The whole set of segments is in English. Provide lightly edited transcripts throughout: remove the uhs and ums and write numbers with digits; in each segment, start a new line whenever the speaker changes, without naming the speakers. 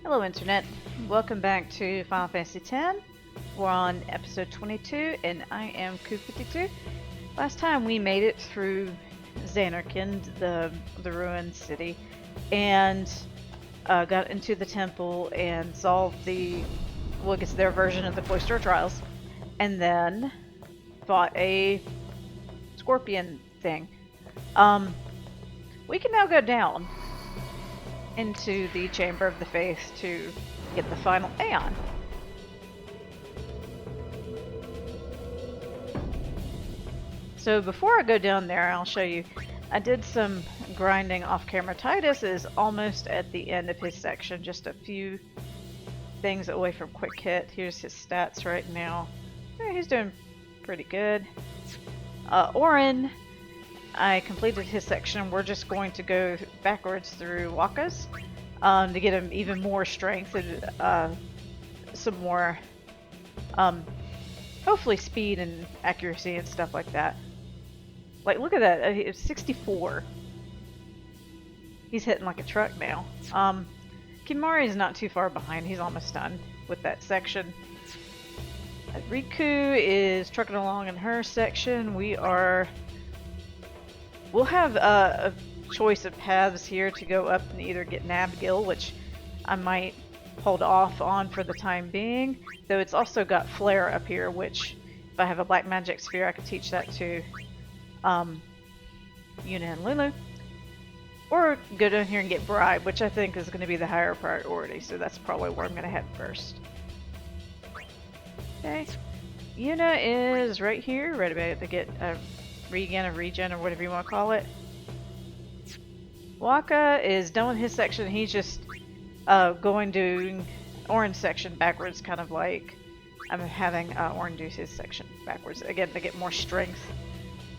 Hello Internet, welcome back to Final Fantasy X. We're on episode 22 and I am Ku52. Last time we made it through Xanarkand, the ruined city, and got into the temple and solved I guess their version of the Cloister Trials, and then fought a scorpion thing. We can now go down into the Chamber of the Faith to get the final Aeon. So before I go down there, I'll show you, I did some grinding off camera. Titus is almost at the end of his section, just a few things away from quick hit. Here's his stats right now. He's doing pretty good. Orin, I completed his section. We're just going to go backwards through Waka's to get him even more strength and some more, hopefully speed and accuracy and stuff like that. Like, look at that. It's 64. He's hitting like a truck now. Kimari is not too far behind. He's almost done with that section. Riku is trucking along in her section. We'll have a choice of paths here to go up and either get Nabgil, which I might hold off on for the time being, though it's also got Flare up here, which if I have a black magic sphere I could teach that to Yuna and Lulu. Or go down here and get Bribe, which I think is going to be the higher priority, so that's probably where I'm going to head first. Okay, Yuna is right here, right about to get a regen, or whatever you want to call it. Waka is done with his section. He's just going to Orin section backwards, kind of like I'm having Orin do his section backwards. Again, to get more strength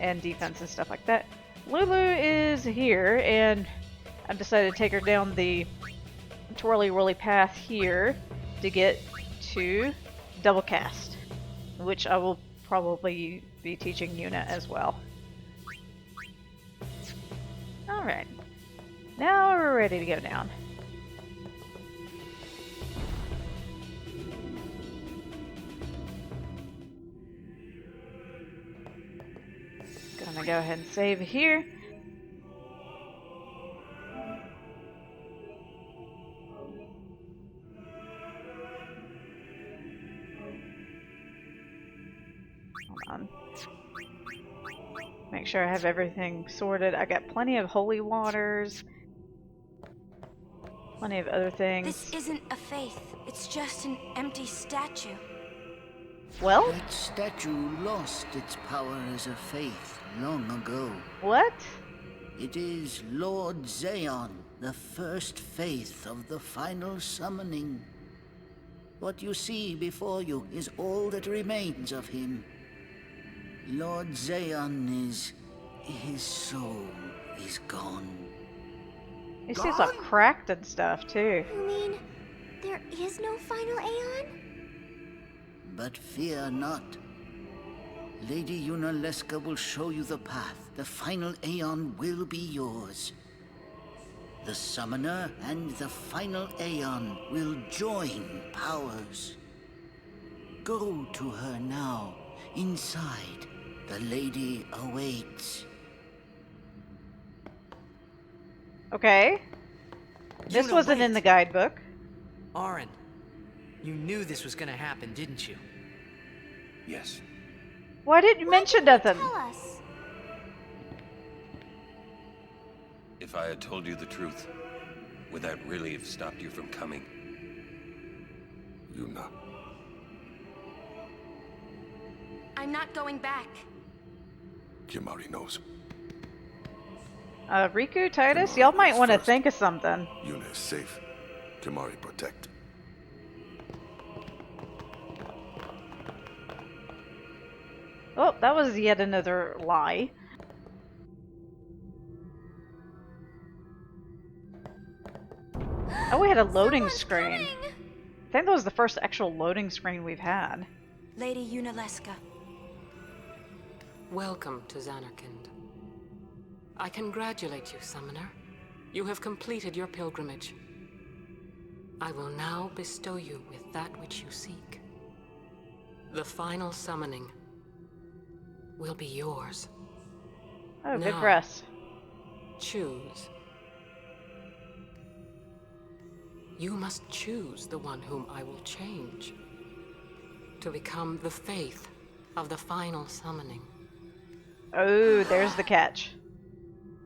and defense and stuff like that. Lulu is here, and I've decided to take her down the twirly-whirly path here to get to Double Cast, which I will probably be teaching Yuna as well. Alright, now we're ready to go down. Gonna go ahead and save here. Hold on. Make sure I have everything sorted. I got plenty of holy waters. Plenty of other things.
This isn't a faith. It's just an empty statue.
Well?
That statue lost its power as a faith long ago.
What?
It is Lord Zaon, the first faith of the final summoning. What you see before you is all that remains of him. Lord Zaon his soul is gone.
It seems like cracked and stuff too.
You mean there is no final Aeon?
But fear not. Lady Yunaleska will show you the path. The final Aeon will be yours. The Summoner and the final Aeon will join powers. Go to her now. Inside, the lady awaits.
Okay. This wasn't in the guidebook.
Orin, you knew this was gonna happen, didn't you?
Yes.
Why didn't you mention nothing?
Tell us.
If I had told you the truth, would that really have stopped you from coming? Yuna.
I'm not going back.
Kimari knows.
Riku, Titus, y'all might want to think of something.
Yuna is safe. Kimari protect.
Oh, that was yet another lie. Oh, we had a loading screen.
Coming!
I think that was the first actual loading screen we've had.
Lady Yunaleska.
Welcome to Xanarkand. I congratulate you, Summoner. You have completed your pilgrimage. I will now bestow you with that which you seek. The final summoning will be yours.
Oh, good
Now,
for us.
choose. You must choose the one whom I will change to become the faith of the final summoning.
Oh, there's the catch.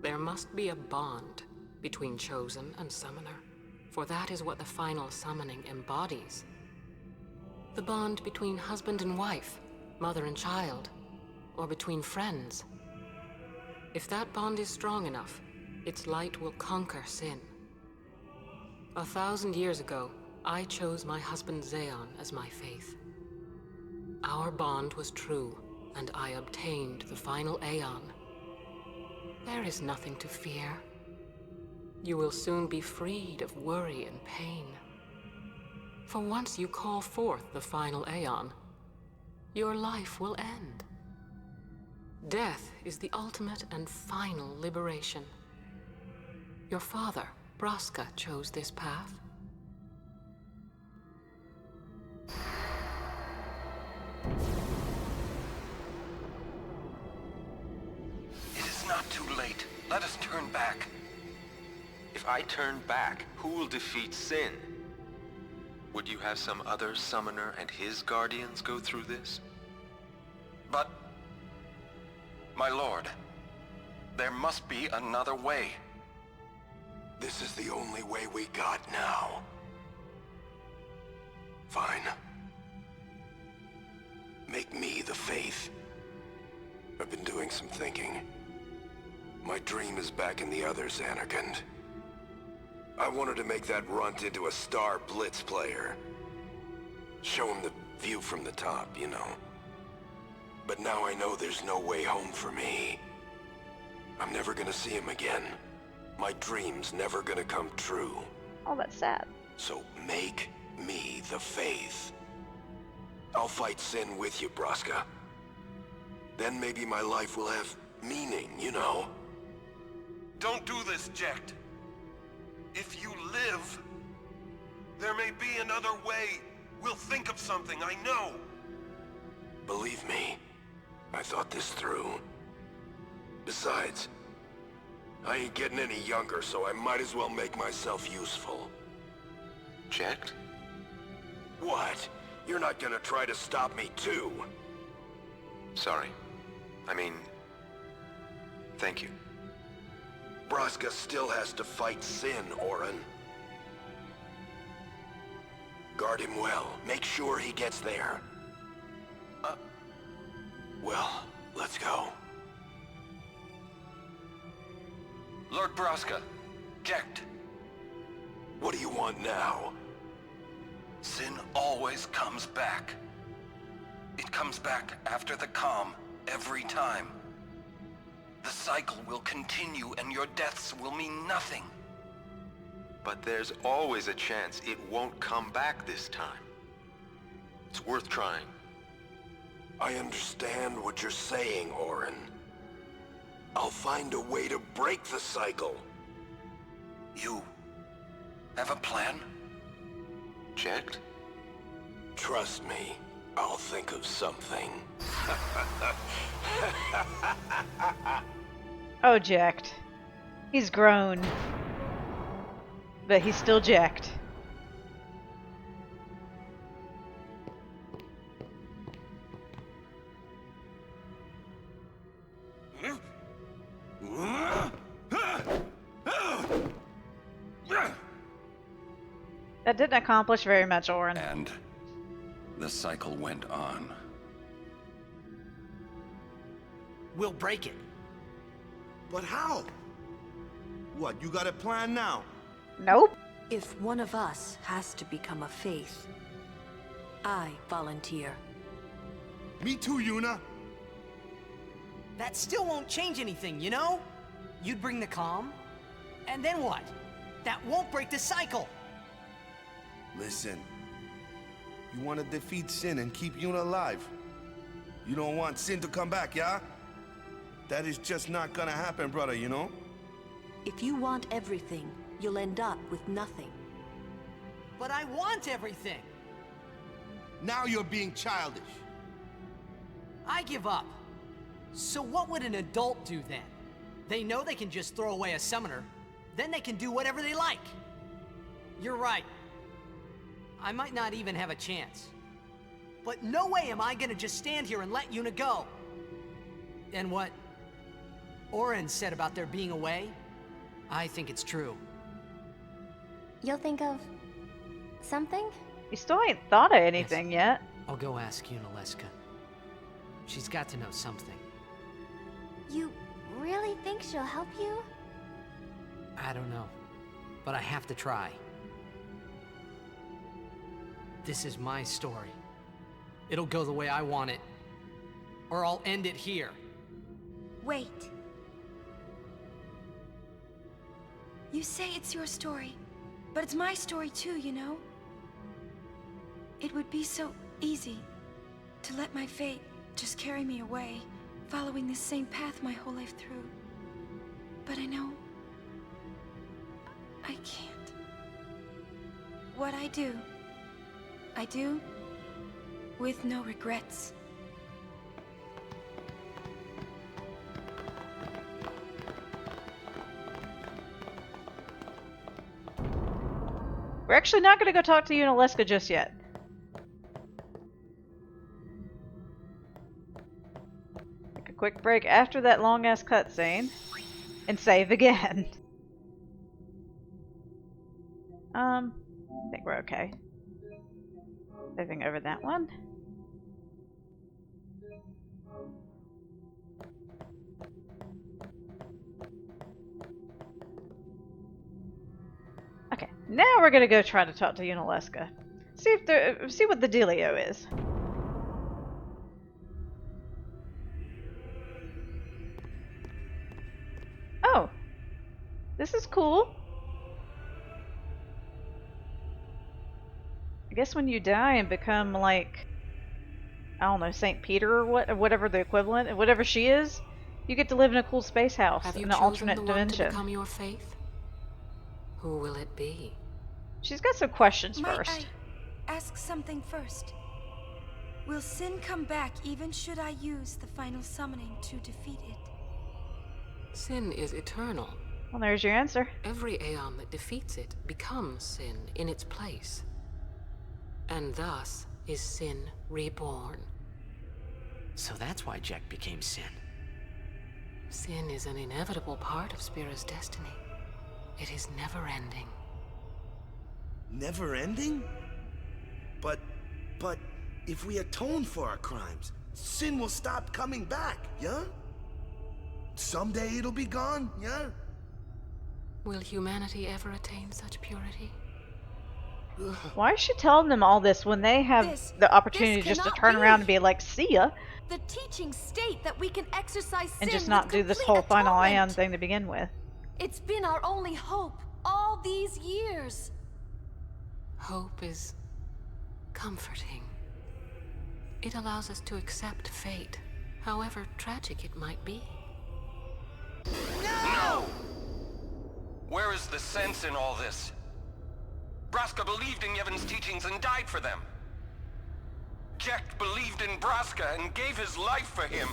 There must be a bond between chosen and summoner, for that is what the final summoning embodies. The bond between husband and wife, mother and child, or between friends. If that bond is strong enough, its light will conquer sin. 1,000 years ago, I chose my husband Xeon as my faith. Our bond was true, and I obtained the final Aeon. There is nothing to fear. You will soon be freed of worry and pain. For once you call forth the final Aeon, your life will end. Death is the ultimate and final liberation. Your father, Braska, chose this path.
It is not too late. Let us turn back.
If I turn back, who will defeat Sin? Would you have some other summoner and his guardians go through this?
But... my lord, there must be another way.
This is the only way we got now. Fine. Make me the faith. I've been doing some thinking. My dream is back in the others, Anakin. I wanted to make that runt into a star blitz player. Show him the view from the top, you know. But now I know there's no way home for me. I'm never gonna see him again. My dream's never gonna come true.
Oh, that's sad.
So make me the faith. I'll fight Sin with you, Braska. Then maybe my life will have meaning, you know?
Don't do this, Jecht. If you live, there may be another way. We'll think of something, I know.
Believe me, I thought this through. Besides, I ain't getting any younger, so I might as well make myself useful.
Checked?
What? You're not gonna try to stop me too?
Sorry. I mean... thank you.
Braska still has to fight Sin, Orin. Guard him well. Make sure he gets there. Well, let's go.
Lord Braska, Jecht.
What do you want now?
Sin always comes back. It comes back after the calm, every time. The cycle will continue and your deaths will mean nothing.
But there's always a chance it won't come back this time. It's worth trying.
I understand what you're saying, Orin. I'll find a way to break the cycle.
You have a plan?
Checked?
Trust me, I'll think of something.
Oh, Jecht. He's grown. But he's still Jecht. That didn't accomplish very much, Orin.
And the cycle went on.
We'll break it.
But how? What, you got a plan now?
Nope.
If one of us has to become a faith, I volunteer.
Me too, Yuna.
That still won't change anything, you know? You'd bring the calm, and then what? That won't break the cycle.
Listen. You want to defeat Sin and keep Yuna alive. You don't want Sin to come back, yeah? That is just not gonna happen, brother, you know?
If you want everything, you'll end up with nothing.
But I want everything.
Now you're being childish.
I give up. So what would an adult do then? They know they can just throw away a summoner. Then they can do whatever they like. You're right. I might not even have a chance. But no way am I gonna just stand here and let Yuna go. And what Oren said about there being a way, I think it's true.
You'll think of something?
You still ain't thought of anything yet.
I'll go ask Yunalesca. She's got to know something.
You really think she'll help you?
I don't know, but I have to try. This is my story. It'll go the way I want it, or I'll end it here.
Wait. You say it's your story, but it's my story too, you know? It would be so easy to let my fate just carry me away, following this same path my whole life through. But I know I can't. What I do with no regrets.
We're actually not going to go talk to Yunalesca just yet. Take a quick break after that long-ass cutscene and save again. I think we're okay. Saving over that one. Okay, now we're gonna go try to talk to Yunalesca. See what the dealio is. Oh, this is cool. I guess when you die and become like, I don't know, St. Peter or whatever the equivalent, whatever she is, you get to live in a cool space house in an alternate
the one
dimension.
to become your faith? Who will it be?
She's got some questions
Might
first.
I ask something first? Will Sin come back even should I use the final summoning to defeat it?
Sin is eternal.
Well, there's your answer.
Every Aeon that defeats it becomes Sin in its place. And thus is Sin reborn.
So that's why Jack became Sin.
Sin is an inevitable part of Spira's destiny. It is never-ending.
Never ending? But if we atone for our crimes, Sin will stop coming back, yeah? Someday it'll be gone, yeah?
Will humanity ever attain such purity?
Why is she telling them all this when they have the opportunity just to turn around and be like, see ya?
The teachings state that we can exercise sin
And just not do this whole final Ion thing to begin with.
It's been our only hope all these years.
Hope is comforting. It allows us to accept fate, however tragic it might be.
No! Where is the sense in all this? Braska believed in Yevon's teachings and died for them. Jack believed in Braska and gave his life for him.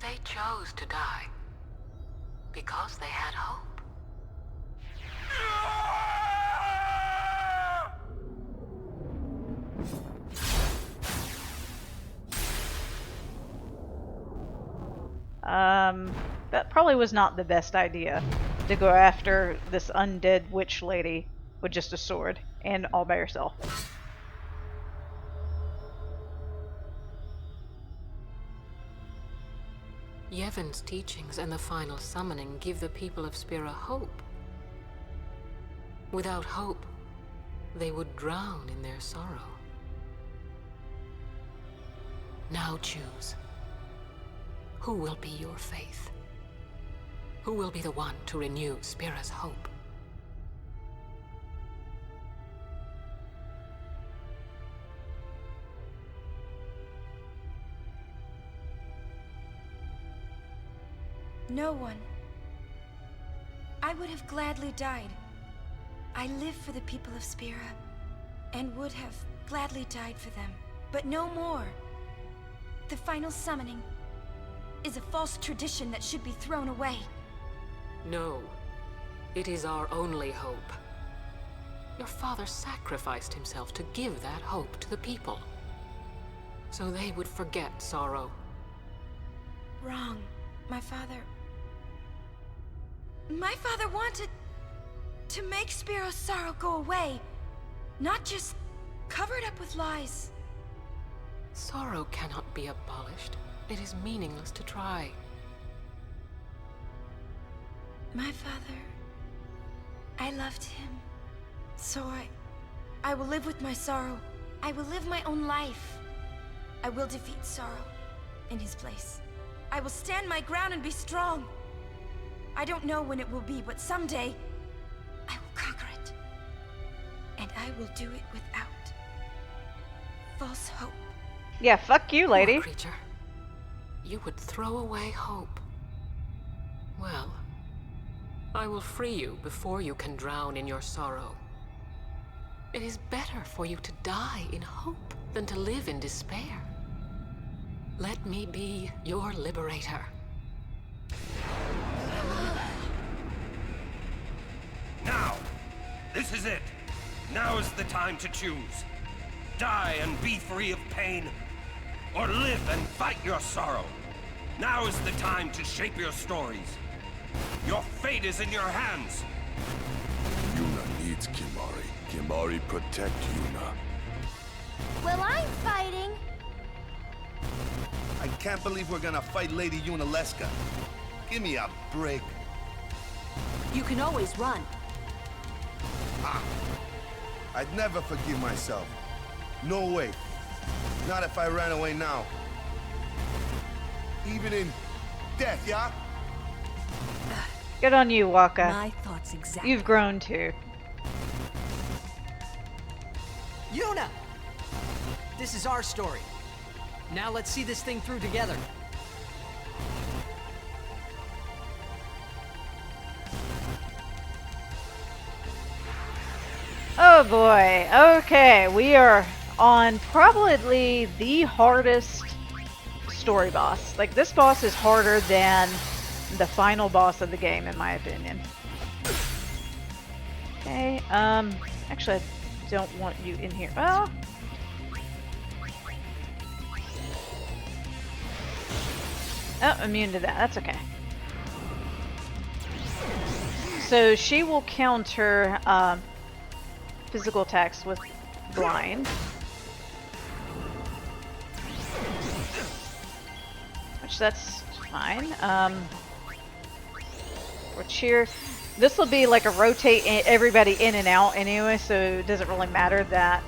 They chose to die because they had hope.
That probably was not the best idea to go after this undead witch lady with just a sword and all by herself.
Yevon's teachings and the final summoning give the people of Spira hope. Without hope, they would drown in their sorrow. Now choose. Who will be your faith? Who will be the one to renew Spira's hope?
No one. I would have gladly died. I live for the people of Spira, and would have gladly died for them, but no more. The final summoning is a false tradition that should be thrown away.
No. It is our only hope. Your father sacrificed himself to give that hope to the people, so they would forget sorrow.
Wrong. My father wanted to make Spiro's sorrow go away, not just cover it up with lies.
Sorrow cannot be abolished. It is meaningless to try.
My father, I loved him. So I will live with my sorrow. I will live my own life. I will defeat sorrow in his place. I will stand my ground and be strong. I don't know when it will be, but someday I will conquer it. And I will do it without false hope.
Yeah, fuck you, lady.
Poor creature. You would throw away hope. Well, I will free you before you can drown in your sorrow. It is better for you to die in hope than to live in despair. Let me be your liberator.
Now! This is it! Now is the time to choose. Die and be free of pain, or live and fight your sorrow. Now is the time to shape your stories. Your fate is in your hands.
Yuna needs Kimahri. Kimahri protect Yuna.
Well, I'm fighting.
I can't believe we're gonna fight Lady Yunalesca. Give me a break.
You can always run.
Ah, I'd never forgive myself. No way. Not if I ran away now. Even in death, yeah?
Good on you, Waka.
My thoughts exactly.
You've grown too.
Yuna! This is our story. Now let's see this thing through together.
Oh boy. Okay, we are on probably the hardest story boss. Like, this boss is harder than the final boss of the game, in my opinion. Okay, actually, I don't want you in here. Well, oh, immune to that. That's okay. So she will counter physical attacks with blind, which that's fine. For cheer, this will be like a rotate everybody in and out anyway, so it doesn't really matter that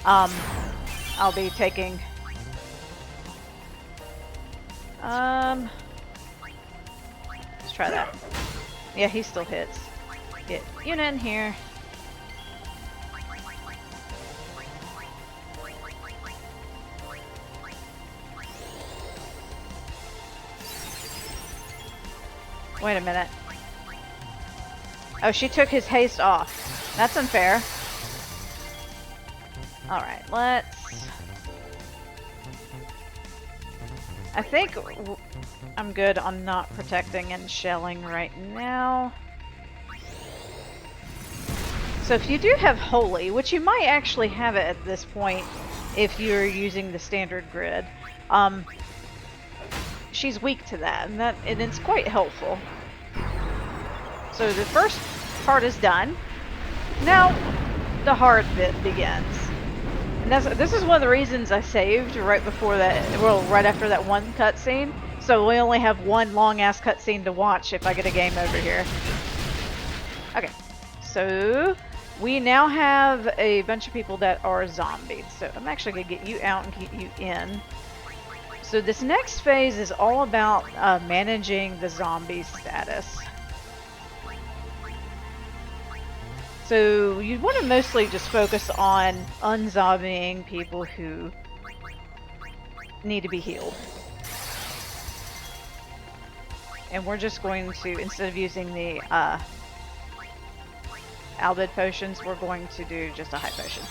I'll be taking let's try that. Yeah, he still hits. Get Yuna in here. Wait a minute. Oh, she took his haste off. That's unfair. Alright, let's... I think I'm good on not protecting and shelling right now. So if you do have Holy, which you might actually have it at this point if you're using the standard grid, she's weak to that, and it's quite helpful. So the first part is done. Now the hard bit begins. And this is one of the reasons I saved right before that, well, right after that one cutscene. So we only have one long-ass cutscene to watch if I get a game over here. Okay, so we now have a bunch of people that are zombies. So I'm actually going to get you out and get you in. So this next phase is all about managing the zombie status. So you want to mostly just focus on unzombieing people who need to be healed. And we're just going to, instead of using the Albed potions, we're going to do just a high potion.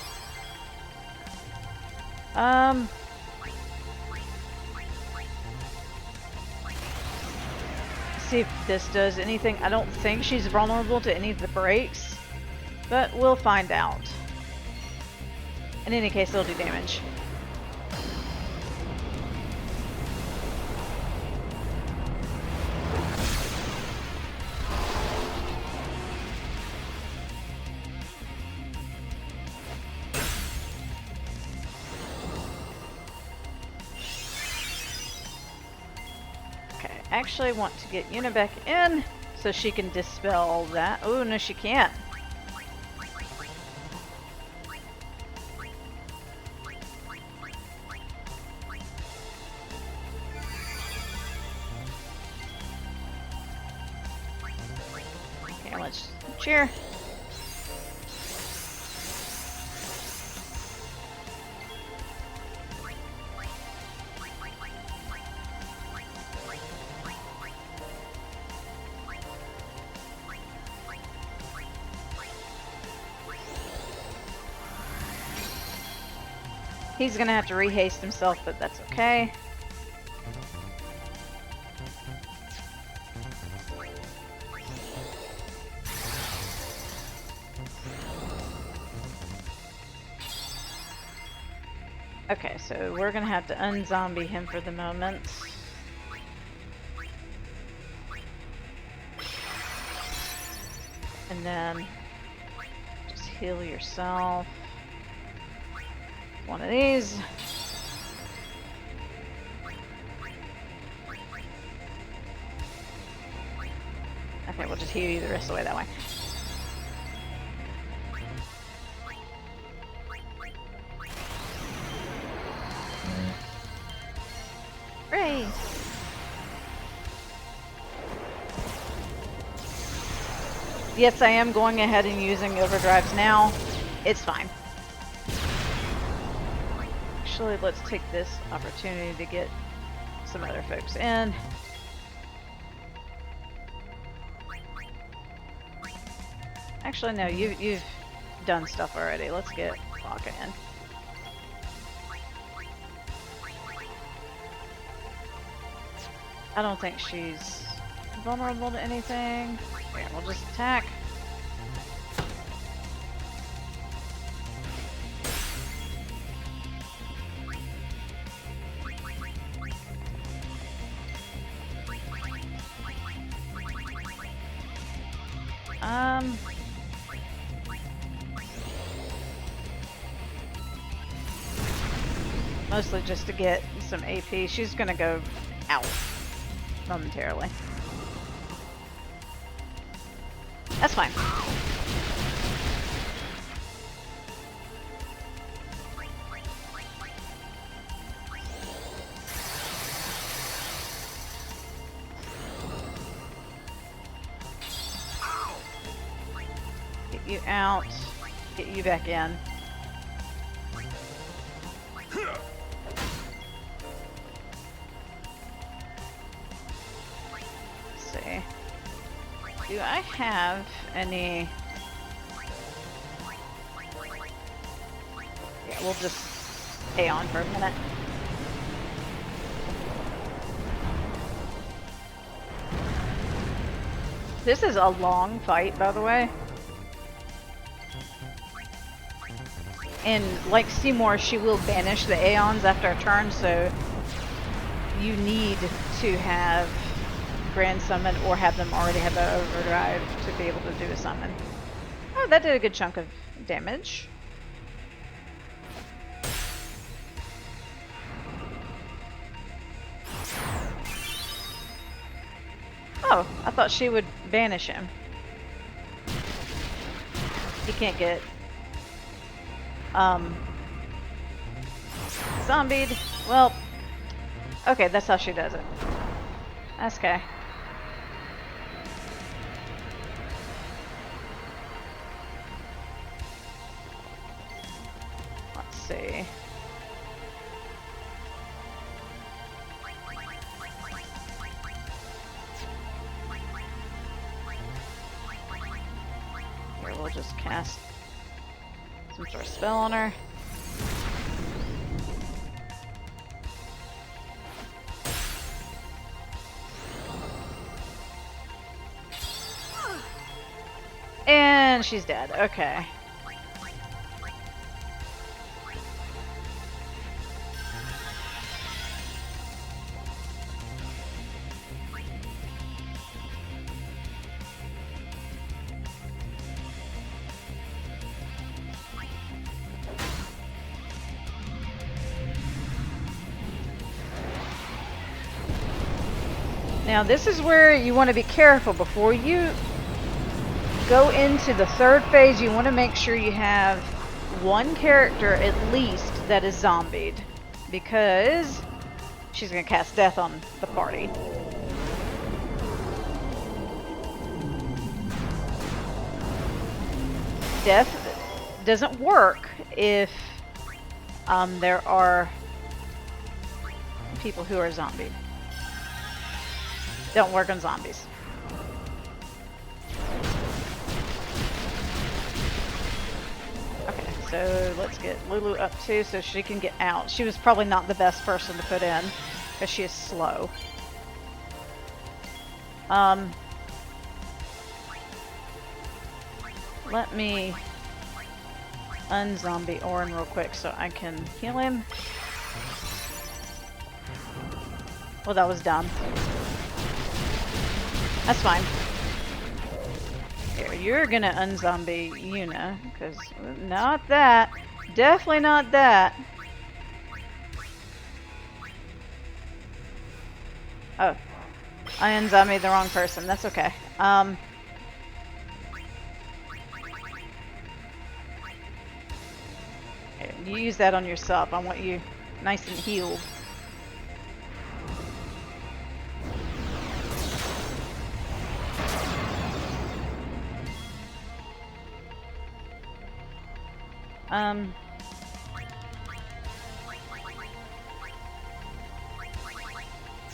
See if this does anything. I don't think she's vulnerable to any of the breaks, but we'll find out. In any case, it'll do damage. Actually want to get Yuna back in so she can dispel that. Oh, no, she can't. Okay, let's cheer. He's gonna have to rehaste himself, but that's okay. Okay, so we're gonna have to unzombie him for the moment. And then just heal yourself. One of these. Okay, we'll just heal you the rest of the way that way. Hooray! Yes, I am going ahead and using overdrives now. It's fine. Actually, let's take this opportunity to get some other folks in. Actually, no, you've done stuff already. Let's get Baka in. I don't think she's vulnerable to anything. Here, we'll just attack. Mostly just to get some AP. She's gonna go out momentarily. That's fine. Get you out. Get you back in. Do I have any... Yeah, we'll just stay on for a minute. This is a long fight, by the way. And like Seymour, she will banish the Aeons after a turn, so you need to have Grand Summon or have them already have the overdrive to be able to do a summon. Oh, that did a good chunk of damage. Oh, I thought she would banish him. He can't get zombied. Well, okay, that's how she does it. That's okay. Let's see. Here, we'll just just cast some sort of spell on her. And she's dead. Okay. Now this is where you want to be careful before you go into the third phase. You want to make sure you have one character at least that is zombied, because she's going to cast death on the party. Death doesn't work if there are people who are zombied. Don't work on zombies. Okay, so let's get Lulu up too so she can get out. She was probably not the best person to put in because she is slow. Let me unzombie Orin real quick so I can heal him. Well, that was dumb. That's fine. Here, you're gonna unzombie Yuna, because not that. Definitely not that. Oh. I unzombied the wrong person. That's okay. Here, you use that on yourself. I want you nice and healed.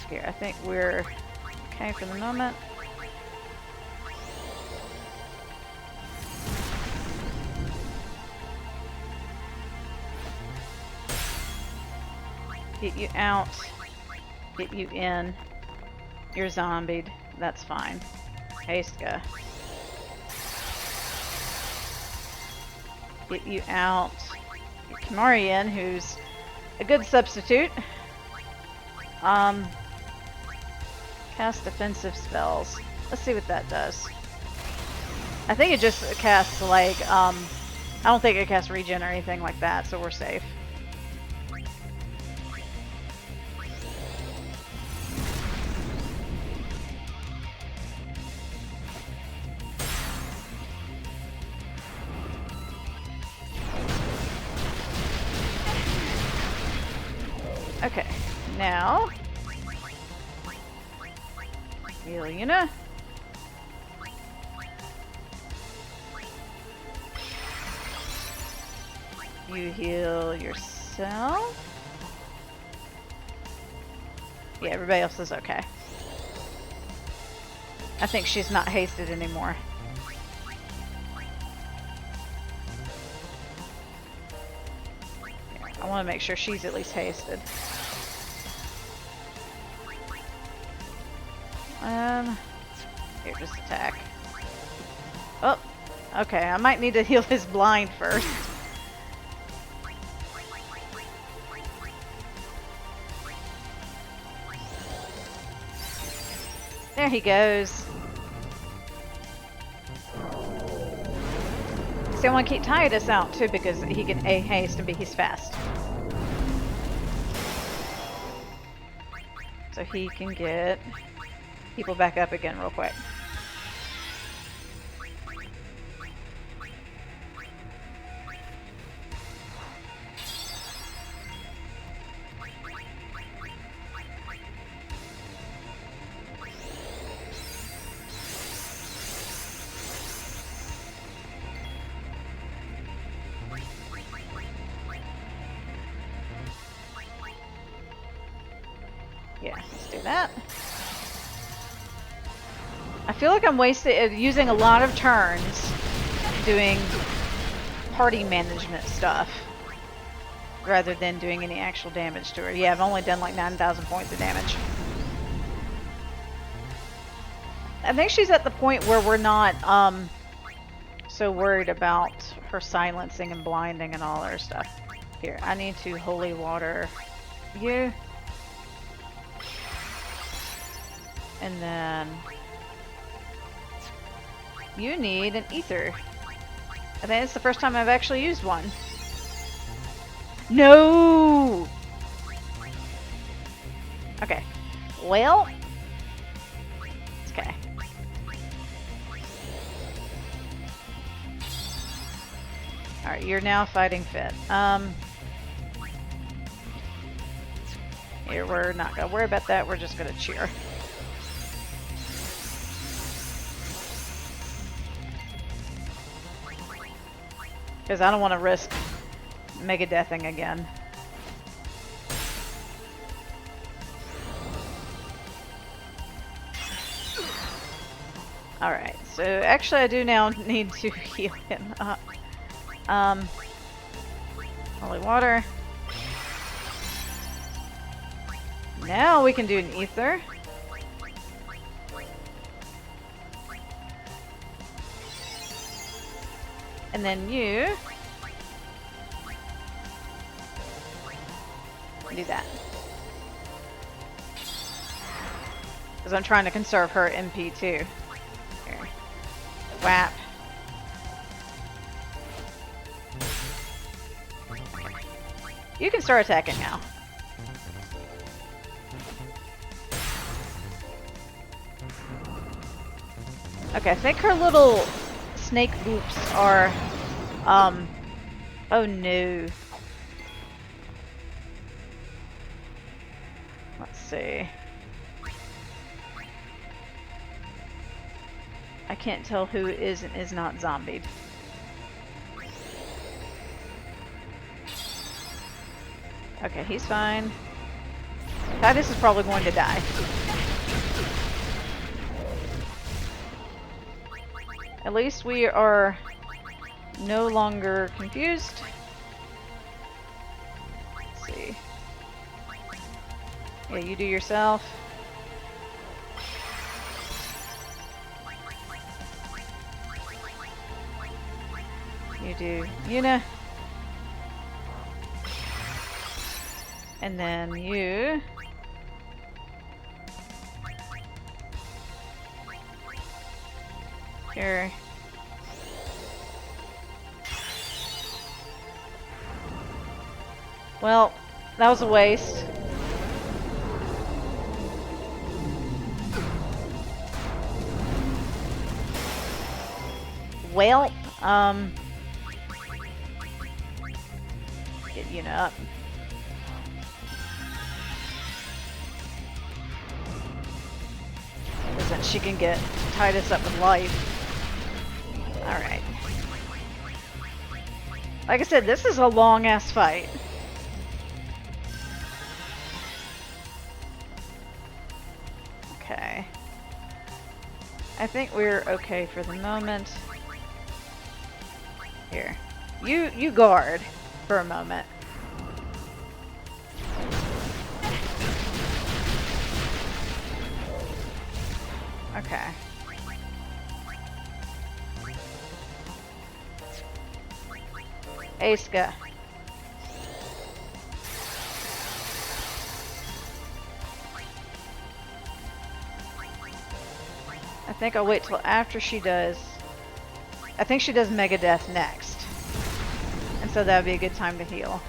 Here, I think we're okay for the moment. Get you out, get you in. You're zombied, that's fine. Haste go. Get you out. Get Kamari in, who's a good substitute. Cast defensive spells. Let's see what that does. I think it just casts like, I don't think it casts regen or anything like that, so we're safe. Okay, now heal Yuna. You heal yourself. Yeah, everybody else is okay. I think she's not hasted anymore. Yeah, I want to make sure she's at least hasted. Here, just attack. Oh, okay, I might need to heal his blind first. There he goes. See, I want to keep Titus out too because he can A, haste, and B, he's fast. So he can get people back up again real quick. Yeah, let's do that. I feel like I'm using a lot of turns doing party management stuff rather than doing any actual damage to her. Yeah, I've only done like 9,000 points of damage. I think she's at the point where we're not so worried about her silencing and blinding and all her stuff. Here, I need to holy water you. And then you need an ether. I think it's the first time I've actually used one. No! Okay. Well. Okay. Alright, you're now fighting fit. Here, we're not gonna worry about that. We're just gonna cheer. Because I don't want to risk Megadeathing again. Alright, so actually I do now need to heal him up. Holy water. Now we can do an ether. And then you do that. Because I'm trying to conserve her MP too. Here. Whap. You can start attacking now. Okay, I think her little snake loops are, oh no. Let's see. I can't tell who is and is not zombied. Okay, he's fine. Titus is probably going to die. At least we are no longer confused. Let's see. Yeah, you do yourself. You do Yuna. And then you. Here. Well, that was a waste. Well, get Yuna up. Because then she can get Titus up with life. Alright. Like I said, this is a long-ass fight. Okay. I think we're okay for the moment. Here. You guard for a moment. Okay. Aska. I think I'll wait till after she does. I think she does Megadeath next. And so that would be a good time to heal.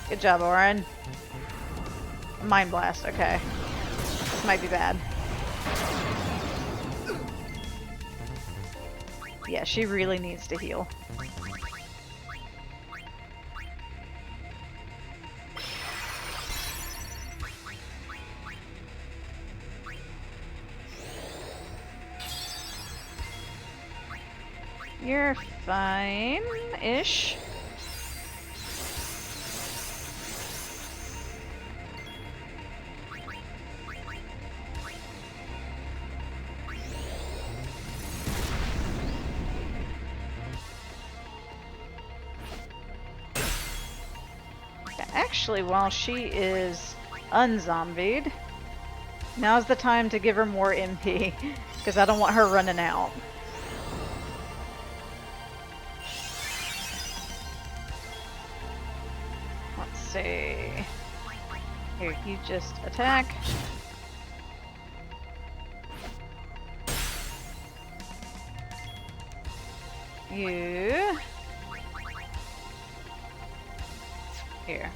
Good job, Oren. Mind Blast, okay. This might be bad. Yeah, she really needs to heal. You're fine-ish. actually, while she is unzombied, now's the time to give her more MP, because I don't want her running out. Let's see. Here, you just attack. You. Here.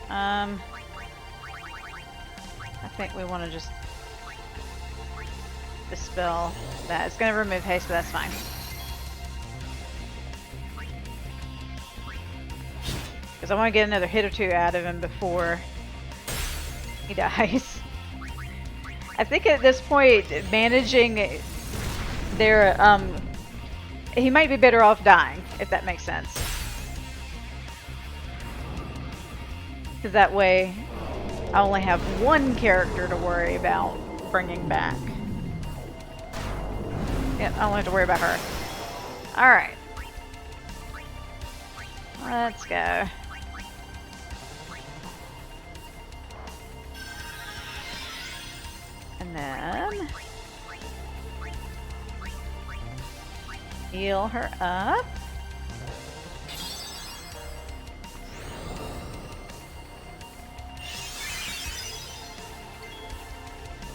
I think we want to just dispel that. It's going to remove haste, but that's fine. Because I want to get another hit or two out of him before he dies. I think at this point, managing their, he might be better off dying, if that makes sense. Because that way, I only have one character to worry about bringing back. Yep, I don't have to worry about her. Alright. Let's go. And then heal her up.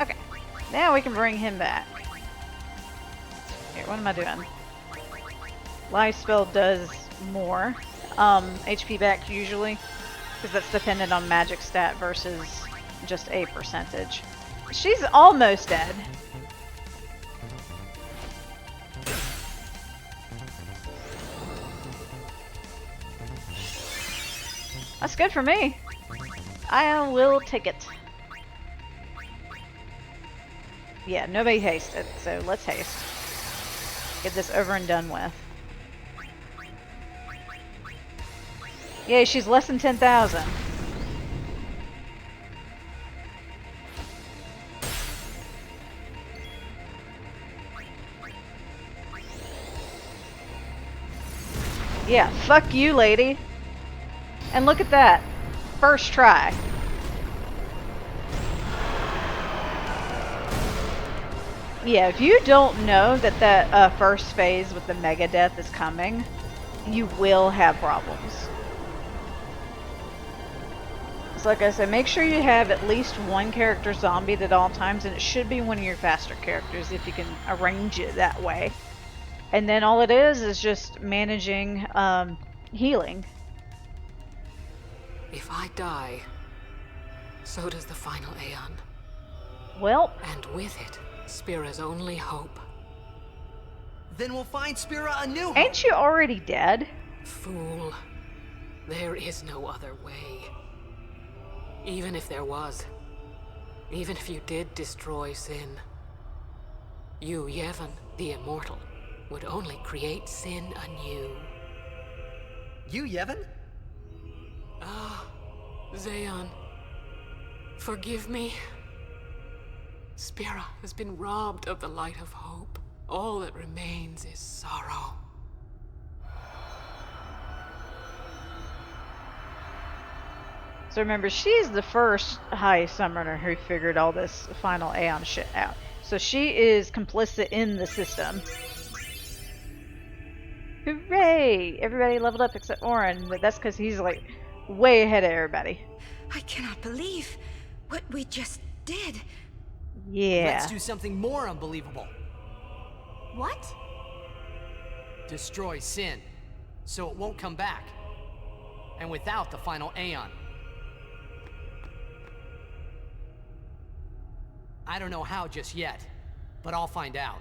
Okay, now we can bring him back. Here, what am I doing? Life spell does more HP back usually, because that's dependent on magic stat versus just a percentage. She's almost dead. That's good for me. I will take it. Yeah, nobody hasted, so let's haste. Get this over and done with. Yay, she's less than 10,000. Yeah, fuck you, lady. And look at that. First try. Yeah, if you don't know that that first phase with the Megadeath is coming, you will have problems. So like I said, make sure you have at least one character zombied at all times, and it should be one of your faster characters if you can arrange it that way. And then all it is just managing healing.
If I die, so does the final Aeon.
Well,
and with it, Spira's only hope.
Then we'll find Spira a new hope.
Ain't you already dead?
Fool. There is no other way. Even if there was, even if you did destroy Sin, you, Yevon, the Immortal, would only create Sin anew.
You, Yevon?
Ah, Zeon. Forgive me. Spira has been robbed of the light of hope. All that remains is sorrow.
So remember, she's the first High Summoner who figured all this final Aeon shit out. So she is complicit in the system. Hooray! Everybody leveled up except Orin, but that's because he's like way ahead of everybody.
I cannot believe what we just did.
Yeah.
Let's do something more unbelievable.
What?
Destroy Sin, so it won't come back. And without the final Aeon. I don't know how just yet, but I'll find out.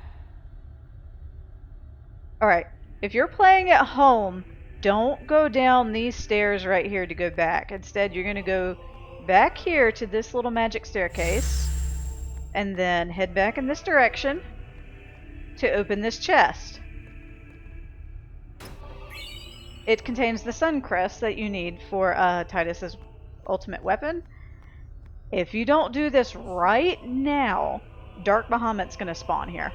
Alright, if you're playing at home, don't go down these stairs right here to go back. Instead, you're going to go back here to this little magic staircase, and then head back in this direction to open this chest. It contains the sun crest that you need for Titus's ultimate weapon. If you don't do this right now, Dark Bahamut's going to spawn here.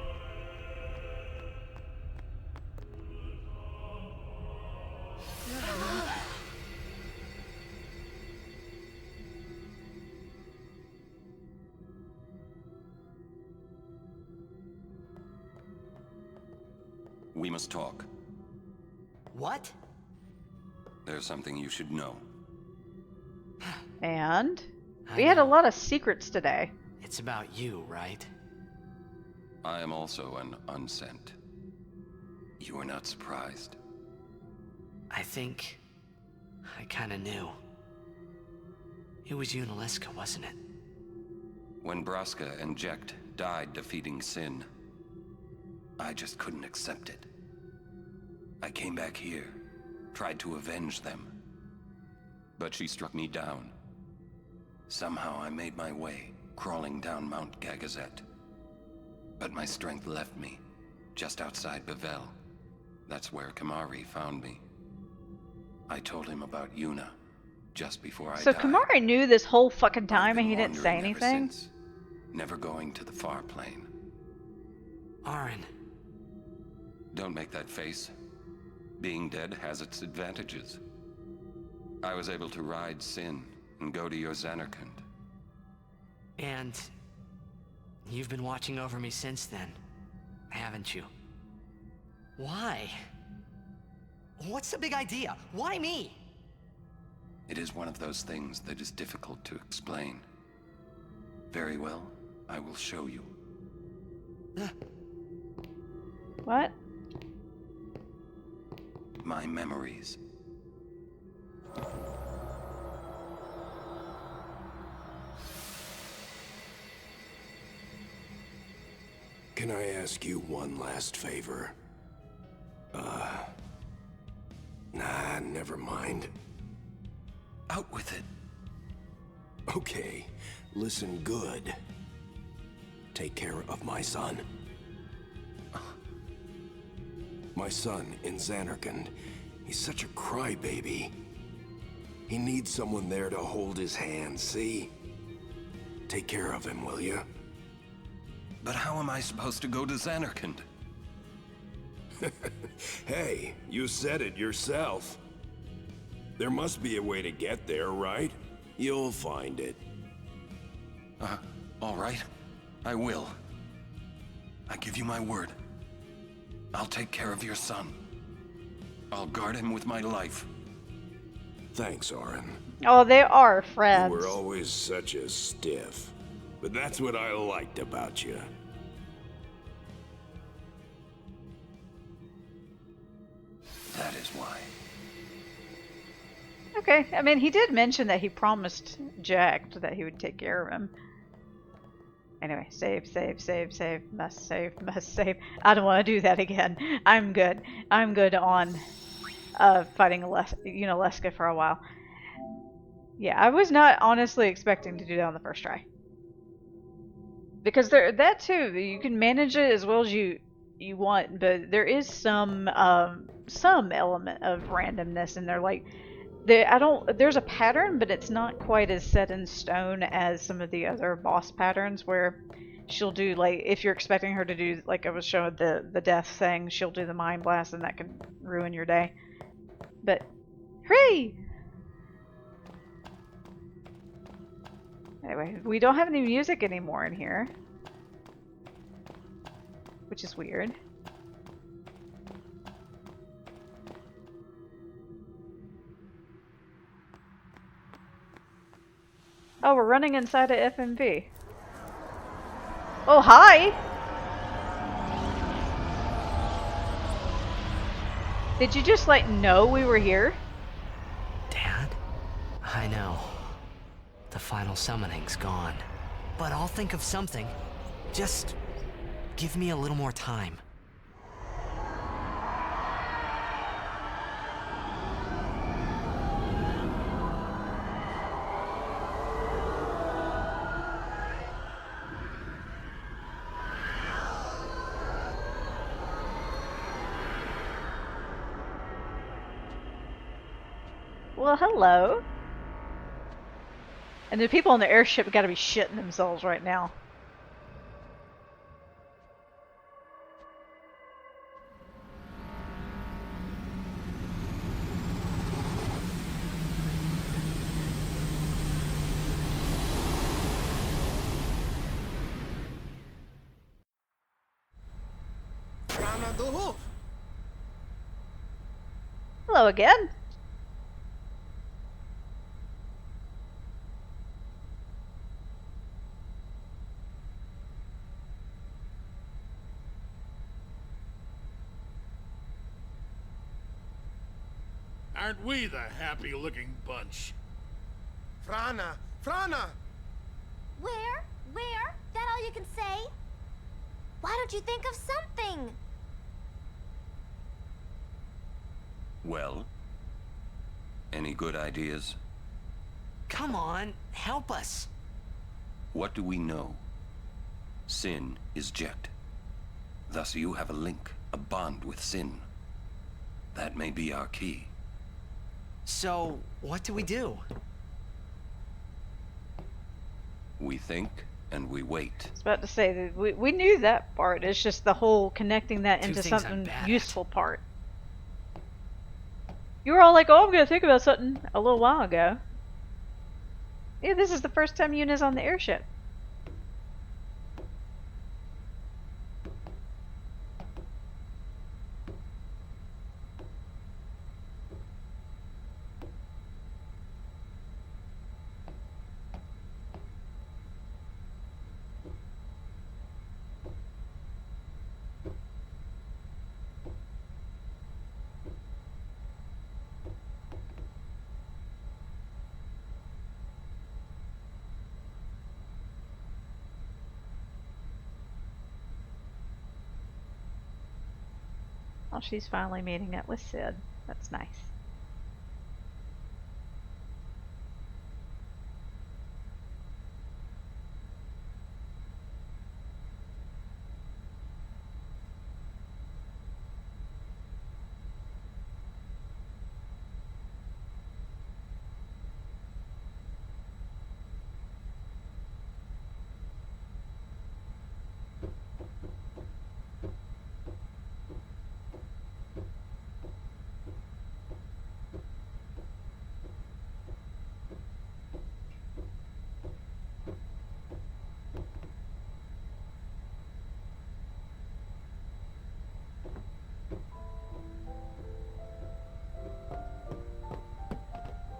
We must talk.
What?
There's something you should know.
And
I
we had a
know.
lot of secrets today.
It's about you, right?
I am also an unsent. You are not surprised.
I think I kinda knew. It was Yunalesca, wasn't it?
When Braska and Jecht died defeating Sin, I just couldn't accept it. I came back here, tried to avenge them. But she struck me down. Somehow I made my way, crawling down Mount Gagazet. But my strength left me, just outside Bavel. That's where Kamari found me. I told him about Yuna, just before I
So
died.
Kamari knew this whole fucking time
I've
and
been
he didn't say
wandering ever
anything?
since, never going to the far plane.
Aaron.
Don't make that face. Being dead has its advantages. I was able to ride Sin and go to your Xanarkand.
And you've been watching over me since then, haven't you? Why?
What's the big idea? Why me?
It is one of those things that is difficult to explain. Very well, I will show you.
What?
My memories.
Can I ask you one last favor? Nah, never mind.
Out with it.
Okay, listen good. Take care of my son. My son in Xanarkand, he's such a crybaby. He needs someone there to hold his hand, see? Take care of him, will you?
But how am I supposed to go to Xanarkand?
Hey, you said it yourself. There must be a way to get there, right? You'll find it.
All right. I will. I give you my word. I'll take care of your son. I'll guard him with my life.
Thanks, Aaron.
Oh, they are friends.
You were always such a stiff. But that's what I liked about you.
That is why.
Okay, I mean, he did mention that he promised Jack that he would take care of him. Anyway, save, save, save, save, must save, must save. I don't want to do that again. I'm good. I'm good on fighting Yunalesca for a while. Yeah, I was not honestly expecting to do that on the first try. Because that too, you can manage it as well as you want, but there is some element of randomness in there. Like, there's a pattern, but it's not quite as set in stone as some of the other boss patterns where she'll do, like, if you're expecting her to do, like I was showing the death thing, she'll do the mind blast and that can ruin your day. But, hooray! Anyway, we don't have any music anymore in here, which is weird. Oh, we're running inside a FMV. Oh, hi! Did you just, like, know we were here?
Dad? I know. The final summoning's gone. But I'll think of something. Just give me a little more time.
Well, hello. And the people on the airship gotta be shitting themselves right now. Hello again.
Aren't we the happy-looking bunch?
Frana! Frana!
Where? Where? That all you can say? Why don't you think of something?
Well? Any good ideas?
Come on, help us.
What do we know? Sin is Jet. Thus you have a link, a bond with Sin. That may be our key.
So, what do we do?
We think and we wait.
I was about to say that we knew that part. It's just the whole connecting that
Two
into
things I'm
something
bad at.
useful part. You were all like, "Oh, I'm gonna think about something" a little while ago. Yeah, this is the first time Yuna's on the airship. Oh, she's finally meeting up with Sid. That's nice.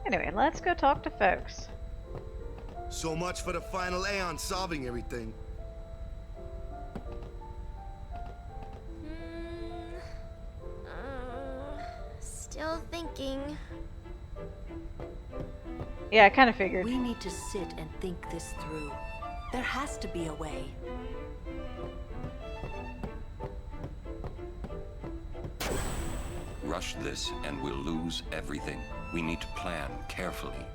Anyway, let's go talk to folks.
So much for the final Aeon solving everything.
Still thinking.
Yeah, I kind of figured.
We need to sit and think this through. There has to be a way.
Rush this and we'll lose everything. We need to plan carefully.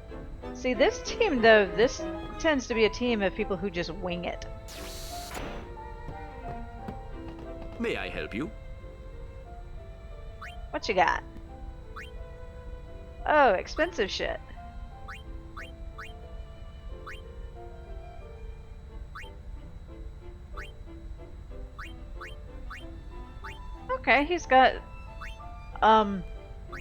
See, this team, though, this tends to be a team of people who just wing it.
May I help you?
What you got? Oh, expensive shit. Okay, he's got,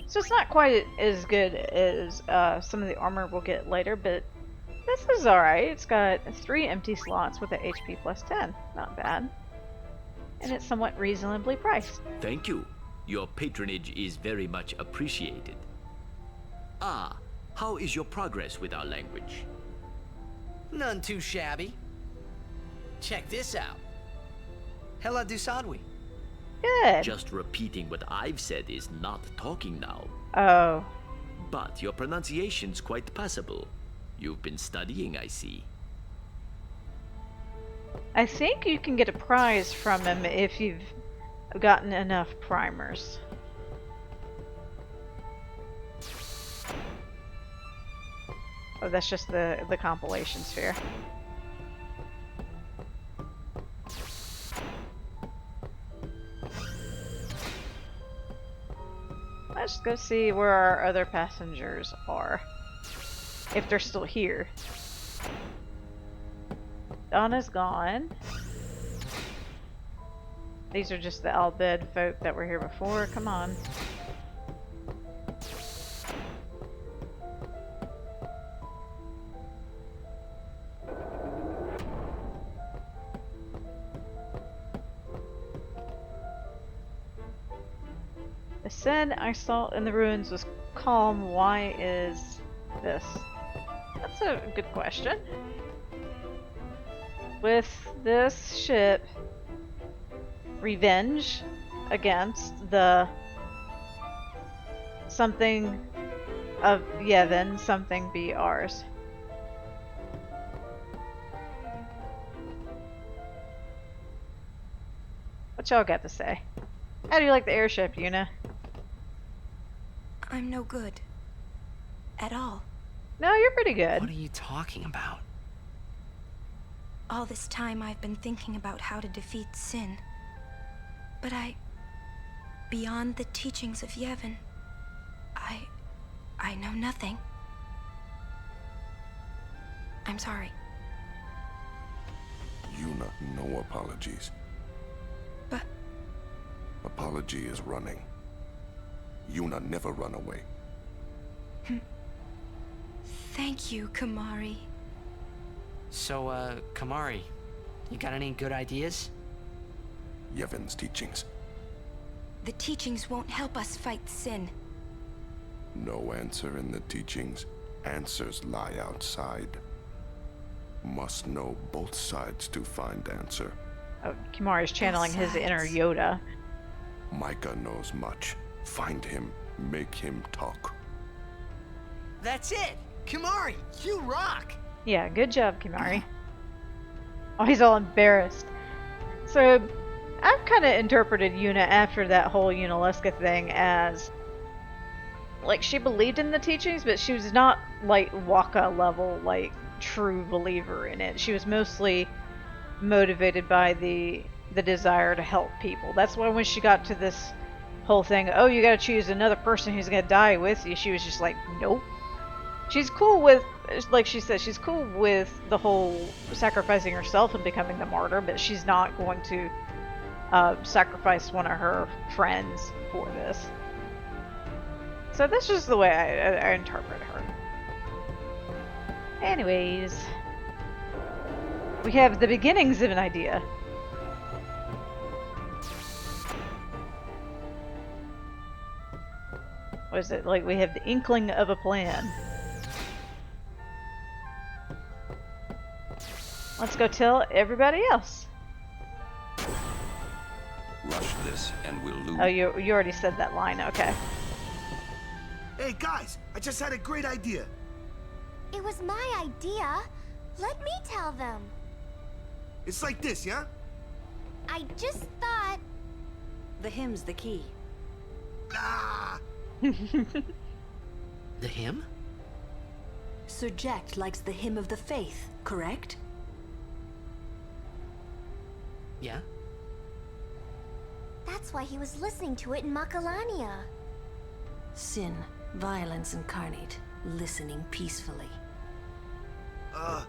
so it's not quite as good as some of the armor we'll get later, but this is alright. It's got 3 empty slots with a HP plus 10. Not bad. And it's somewhat reasonably priced.
Thank you. Your patronage is very much appreciated. Ah, how is your progress with our language?
None too shabby.
Check this out.
Hela Dusadwi.
Good.
Just repeating what I've said is not talking now.
Oh.
But your pronunciation's quite passable. You've been studying, I see.
I think you can get a prize from him if you've gotten enough primers. Oh, that's just the compilation sphere. Let's go see where our other passengers are. If they're still here. Donna's gone. These are just the Albed folk that were here before. Come on. The sin I saw in the ruins was calm. Why is this? That's a good question. With this ship, revenge against the something of Yevon, something be ours. What y'all got to say? How do you like the airship, Yuna?
I'm no good. At all.
No, you're pretty good.
What are you talking about?
All this time I've been thinking about how to defeat sin. But beyond the teachings of Yevon, I know nothing. I'm sorry.
Yuna, no apologies.
But...
Apology is running. Yuna never run away.
Thank you, Kamari.
So, Kamari, you got any good ideas?
Yevon's teachings.
The teachings won't help us fight sin.
No answer in the teachings. Answers lie outside. Must know both sides to find answer.
Oh, Kimari's channeling his inner Yoda.
Micah knows much. Find him. Make him talk.
That's it! Kimari, you rock!
Yeah, good job, Kimari. Oh, he's all embarrassed. So, I've kind of interpreted Yuna after that whole Yunalesca thing as... like, she believed in the teachings, but she was not, like, Waka level, like, true believer in it. She was mostly motivated by the desire to help people. That's why when she got to this whole thing, oh, you gotta choose another person who's gonna die with you, she was just like, nope. She's cool with, like she said, she's cool with the whole sacrificing herself and becoming the martyr, but she's not going to sacrifice one of her friends for this. So that's just the way I interpret her. Anyways, we have the beginnings of an idea. What is it? Like, we have the inkling of a plan. Let's go tell everybody else.
Rush this and we'll lose.
Oh, you already said that line. Okay.
Hey guys, I just had a great idea.
It was my idea. Let me tell them.
It's like this, yeah?
I just thought...
The hymn's the key.
Ah!
The hymn?
Sir Jack likes the hymn of the faith, correct?
Yeah.
That's why he was listening to it in Makalania.
Sin, violence incarnate, listening peacefully.
I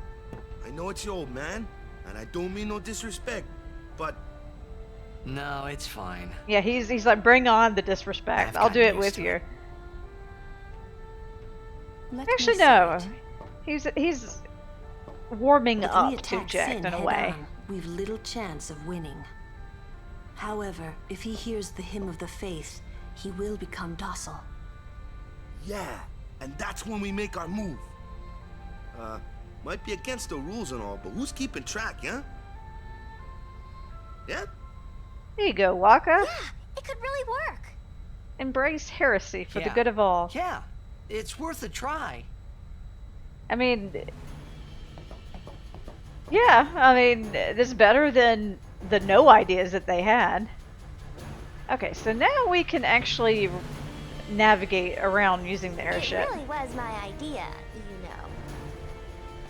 know it's your old man, and I don't mean no disrespect, but...
No, it's fine.
Yeah, he's like, bring on the disrespect. I'll do it with you. Actually, no. He's warming up to Jack in a way.
We've little chance of winning. However, if he hears the hymn of the faith, he will become docile.
Yeah, and that's when we make our move. Might be against the rules and all, but who's keeping track, yeah? Yeah?
There you go, Waka.
Yeah, it could really work.
Embrace heresy for the good of all.
Yeah, it's worth a try.
I mean... yeah, I mean, this is better than the no ideas that they had. Okay, so now we can actually navigate around using the airship.
It really was my idea, you know.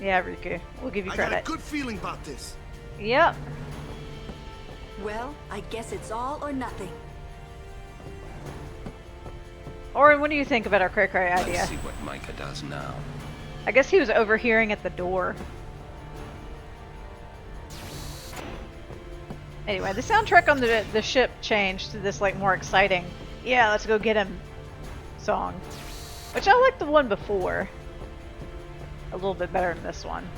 Yeah, Riku, we'll give you credit.
I got a good feeling about this.
Yep.
Well, I guess it's all or nothing.
Orin, what do you think about our cray-cray idea?
Let's see what Micah does now.
I guess he was overhearing at the door. Anyway, the soundtrack on the ship changed to this like more exciting, yeah, let's go get him song. Which I like the one before a little bit better than this one.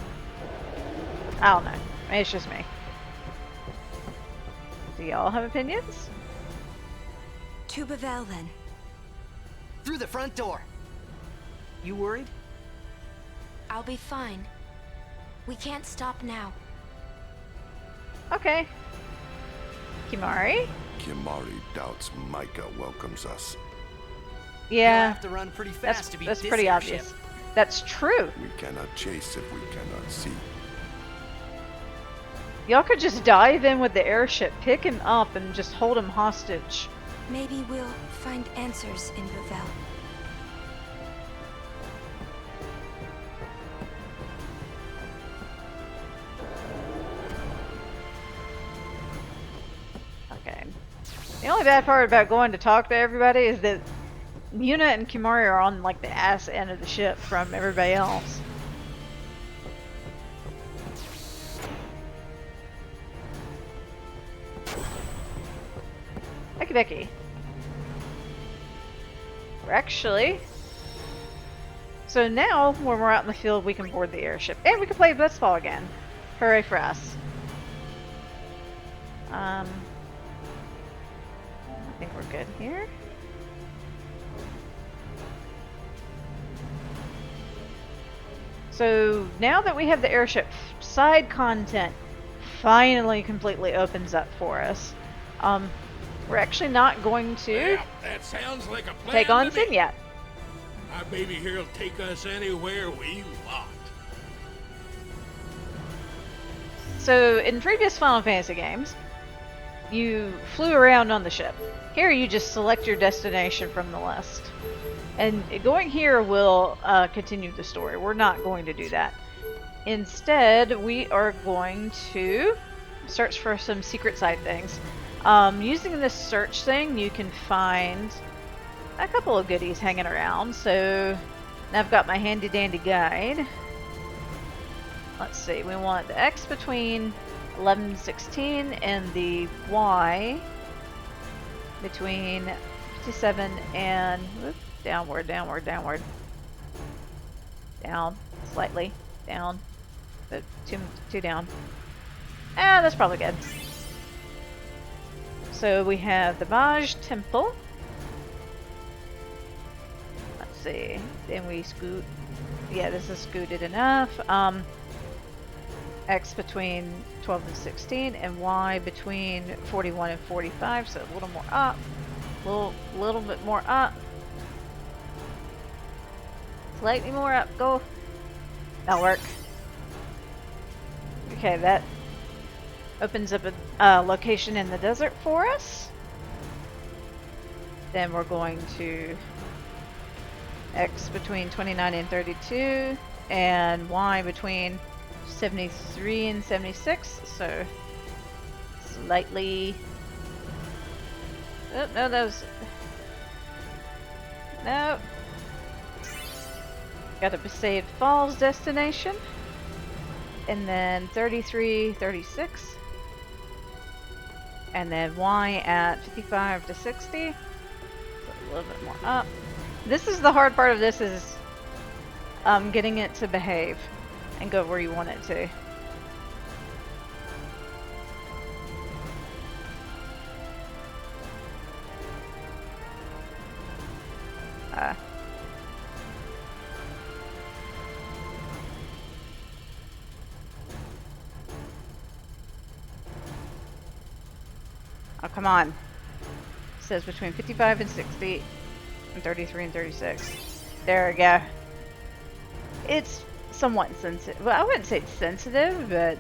I don't know. Maybe it's just me. Do y'all have opinions?
To Bavel then.
Through the front door. You worried?
I'll be fine. We can't stop now.
Okay. Kimari?
Kimari doubts Micah welcomes us.
Yeah.
You'll have to run pretty fast to beat
that's
this
pretty
airship.
obvious. That's true.
We cannot chase if we cannot see.
Y'all could just dive in with the airship, pick him up, and just hold him hostage.
Maybe we'll find answers in Revel.
Okay. The only bad part about going to talk to everybody is that Yuna and Kimari are on like the ass end of the ship from everybody else. Becky Becky. We're actually... So now, when we're out in the field, we can board the airship. And we can play blitzball again. Hooray for us. I think we're good here. So now that we have the airship, side content finally completely opens up for us. We're actually not going to
Well, that sounds like a plan
take on
to me.
Sin yet.
Our baby here will take us anywhere we want.
So in previous Final Fantasy games, you flew around on the ship. Here you just select your destination from the list. And going here will continue the story. We're not going to do that. Instead, we are going to search for some secret side things. Using this search thing, you can find a couple of goodies hanging around. So now I've got my handy dandy guide. Let's see, we want the X between 11 and 16 and the Y between 57 and whoop, downward, downward, downward. Down, slightly, down, but two down. Ah, that's probably good. So we have the Maj Temple. Let's see, then we scoot. Yeah, this is scooted enough. X between 12 and 16, and Y between 41 and 45, so a little more up. Little bit more up. Slightly more up, go. That'll work. Okay, that opens up a location in the desert for us. Then we're going to X between 29 and 32, and Y between 73 and 76, so slightly... Oh, no, that was... No. Got a Besaid Falls destination. And then 33, 36. And then Y at 55 to 60. So a little bit more up. This is the hard part of this is getting it to behave and go where you want it to. Oh, come on. It says between 55 and 60 and 33 and 36. There we go. It's somewhat sensitive. Well, I wouldn't say it's sensitive, but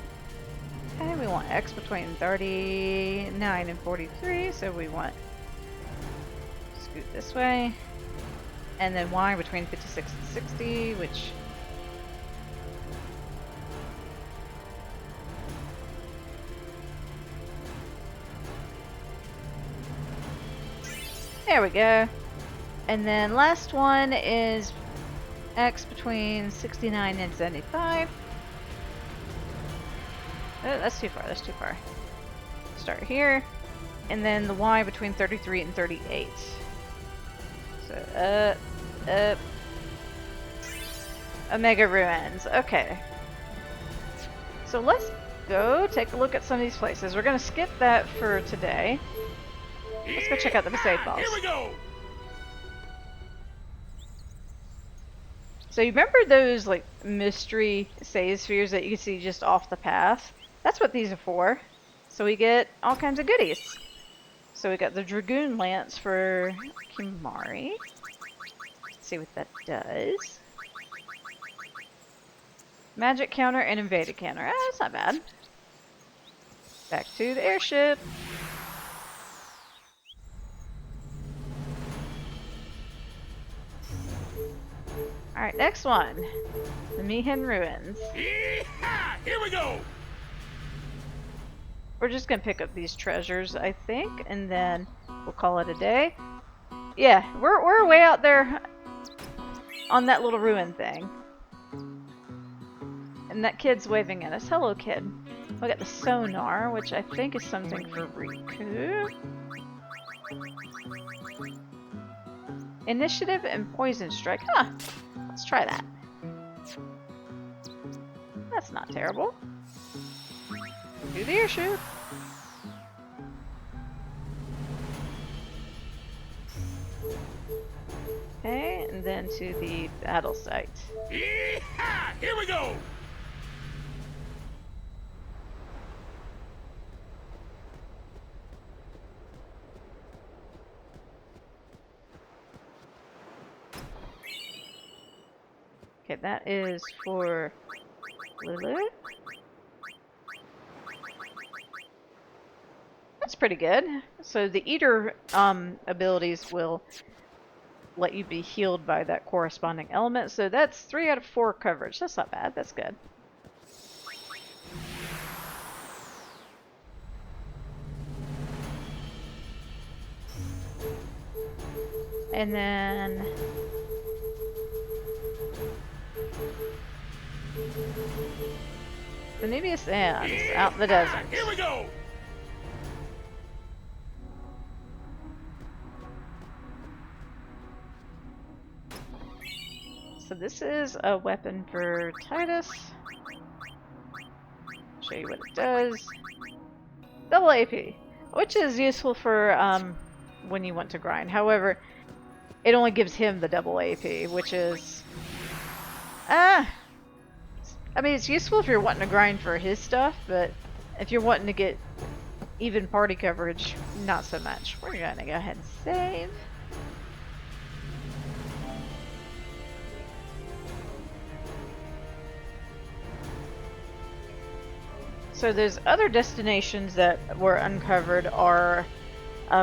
okay, we want X between 39 and 43, so we want scoot this way. And then Y between 56 and 60, which there we go. And then last one is X between 69 and 75. Oh, that's too far, that's too far. Start here. And then the Y between 33 and 38. So, Omega Ruins. Okay. So let's go take a look at some of these places. We're going to skip that for today. Let's go check out the Besaid Falls.
Here we go!
So you remember those like mystery save spheres that you can see just off the path? That's what these are for. So we get all kinds of goodies. So we got the Dragoon Lance for Kimari. Let's see what that does. Magic counter and invaded counter. Ah, that's not bad. Back to the airship. Alright, next one. The Mihin Ruins.
Yeehaw! Here we go!
We're just gonna pick up these treasures, I think, and then we'll call it a day. Yeah, we're way out there on that little ruin thing. And that kid's waving at us. Hello, kid. We got the sonar, which I think is something for Riku. Initiative and poison strike. Huh. Let's try that. That's not terrible. Do the airship. Okay, and then to the battle site.
Yeehaw! Here we go!
Okay, that is for Lulu. That's pretty good. So the Eater abilities will let you be healed by that corresponding element. So that's 3 out of 4 coverage. That's not bad. That's good. And then the Nubia Sands out in the desert.
Here we go!
So this is a weapon for Titus. Show you what it does. Double AP, which is useful for when you want to grind. However, it only gives him the double AP, which is I mean, it's useful if you're wanting to grind for his stuff, but if you're wanting to get even party coverage, not so much. We're gonna go ahead and save. So those other destinations that were uncovered are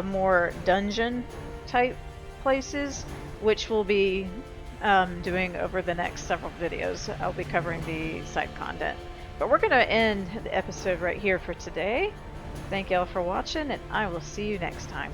more dungeon type places, which we'll be doing over the next several videos. I'll be covering the side content. But we're going to end the episode right here for today. Thank y'all for watching, and I will see you next time.